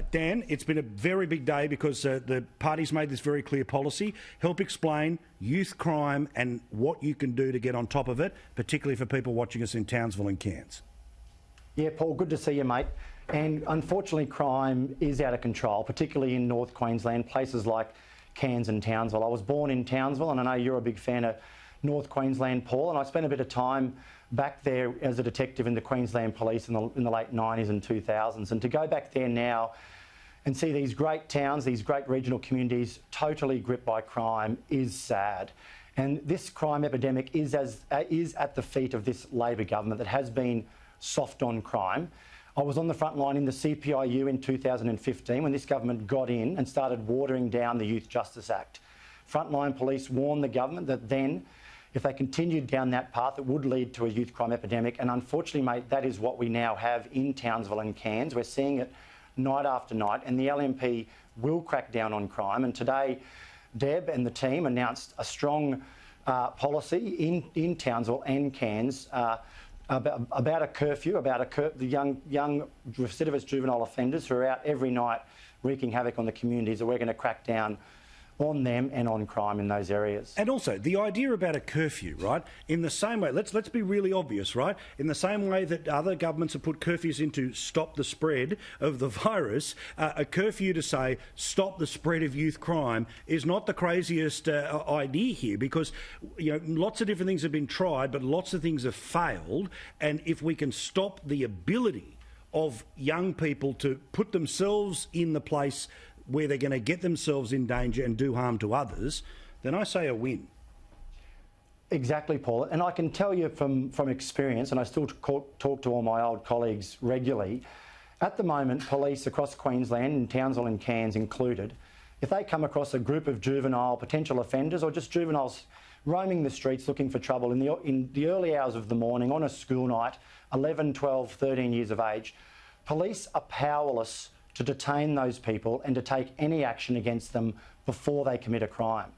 Dan, it's been a very big day because the party's made this very clear policy. Help explain youth crime and what you can do to get on top of it, particularly for people watching us in Townsville and Cairns. Yeah, Paul, good to see you, mate. And unfortunately, crime is out of control, particularly in North Queensland, places like Cairns and Townsville. I was born in Townsville, and I know you're a big fan of North Queensland, Paul, and I spent a bit of time back there as a detective in the Queensland Police in the late 90s and 2000s. And to go back there now and see these great towns, these great regional communities totally gripped by crime is sad. And this crime epidemic is at the feet of this Labor government that has been soft on crime. I was on the front line in the CPIU in 2015 when this government got in and started watering down the Youth Justice Act. Frontline police warned the government that then, if they continued down that path, it would lead to a youth crime epidemic. And unfortunately, mate, that is what we now have in Townsville and Cairns. We're seeing it night after night, and the LNP will crack down on crime. And today, Deb and the team announced a strong policy in Townsville and Cairns about a curfew, the young recidivist juvenile offenders who are out every night wreaking havoc on the communities, that we're going to crack down on them and on crime in those areas. And also, the idea about a curfew, right? In the same way, let's be really obvious, right? In the same way that other governments have put curfews in to stop the spread of the virus, a curfew to say stop the spread of youth crime is not the craziest idea here, because lots of different things have been tried, but lots of things have failed. And if we can stop the ability of young people to put themselves in the place where they're going to get themselves in danger and do harm to others, then I say a win. Exactly, Paul. And I can tell you from experience, and I still talk to all my old colleagues regularly, at the moment, police across Queensland, and Townsville and Cairns included, if they come across a group of juvenile potential offenders or just juveniles roaming the streets looking for trouble in the early hours of the morning on a school night, 11, 12, 13 years of age, police are powerless to detain those people and to take any action against them before they commit a crime.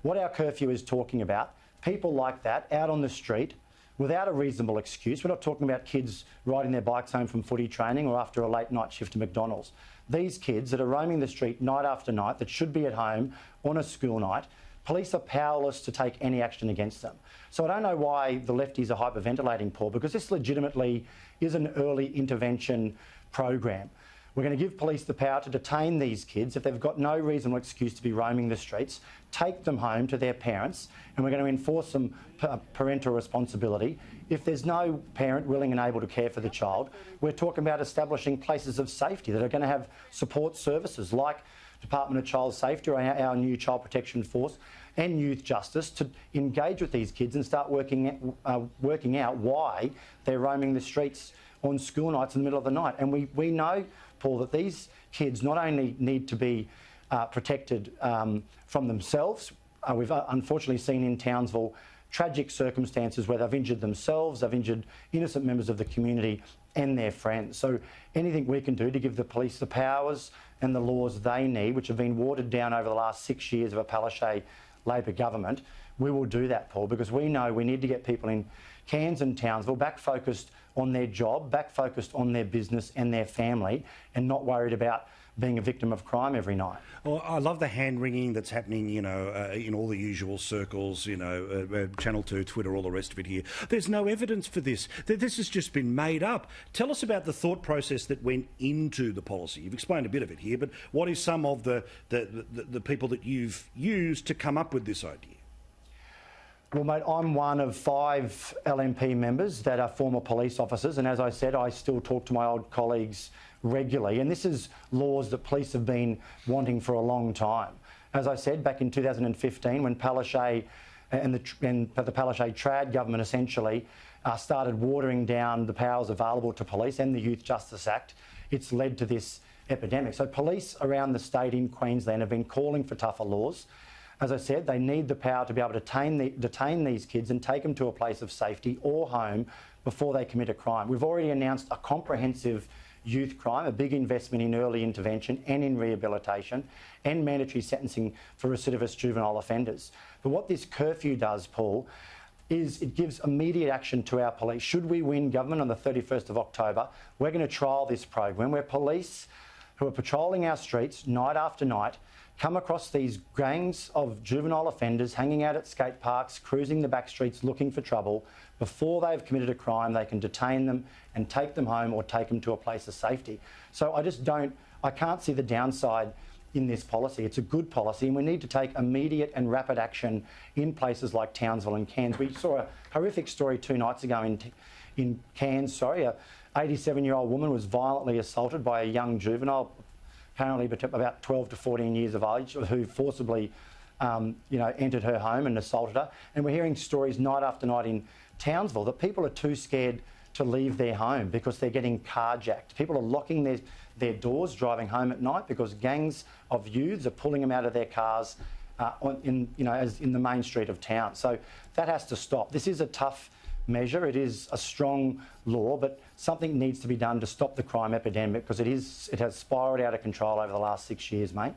What our curfew is talking about, people like that out on the street without a reasonable excuse. We're not talking about kids riding their bikes home from footy training or after a late night shift to McDonald's. These kids that are roaming the street night after night that should be at home on a school night, police are powerless to take any action against them. So I don't know why the lefties are hyperventilating, Paul, because this legitimately is an early intervention program. We're going to give police the power to detain these kids if they've got no reasonable excuse to be roaming the streets, take them home to their parents, and we're going to enforce some parental responsibility. If there's no parent willing and able to care for the child, we're talking about establishing places of safety that are going to have support services like Department of Child Safety or our new Child Protection Force and Youth Justice to engage with these kids and start working out why they're roaming the streets on school nights in the middle of the night. And we know, Paul, that these kids not only need to be protected from themselves. We've unfortunately seen in Townsville tragic circumstances where they've injured themselves, they've injured innocent members of the community and their friends. So anything we can do to give the police the powers and the laws they need, which have been watered down over the last 6 years of a Palaszczuk Labor government, we will do that, Paul, because we know we need to get people in Cairns and Townsville back focused on their job, back focused on their business and their family, and not worried about being a victim of crime every night. Well, I love the hand-wringing that's happening, in all the usual circles, Channel 2, Twitter, all the rest of it here. There's no evidence for this. This has just been made up. Tell us about the thought process that went into the policy. You've explained a bit of it here, but what is some of the people that you've used to come up with this idea? Well, mate, I'm one of 5 LNP members that are former police officers, and as I said, I still talk to my old colleagues regularly, and this is laws that police have been wanting for a long time. As I said, back in 2015, when Palaszczuk and the Palaszczuk trad government essentially started watering down the powers available to police and the Youth Justice Act, it's led to this epidemic. So police around the state in Queensland have been calling for tougher laws. As I said, they need the power to be able to detain these kids and take them to a place of safety or home before they commit a crime. We've already announced a comprehensive youth crime, a big investment in early intervention and in rehabilitation and mandatory sentencing for recidivist juvenile offenders. But what this curfew does, Paul, is it gives immediate action to our police. Should we win government on the 31st of October, we're going to trial this program where police who are patrolling our streets night after night, come across these gangs of juvenile offenders hanging out at skate parks, cruising the back streets looking for trouble. Before they've committed a crime, they can detain them and take them home or take them to a place of safety. So I can't see the downside in this policy. It's a good policy, and we need to take immediate and rapid action in places like Townsville and Cairns. We saw a horrific story 2 nights ago in Cairns. A 87-year-old woman was violently assaulted by a young juvenile, apparently about 12 to 14 years of age, who forcibly entered her home and assaulted her. And we're hearing stories night after night in Townsville that people are too scared to leave their home because they're getting carjacked. People are locking their doors driving home at night because gangs of youths are pulling them out of their cars in the main street of town. So that has to stop. This is a tough measure. It is a strong law, but something needs to be done to stop the crime epidemic because it has spiralled out of control over the last 6 years, mate.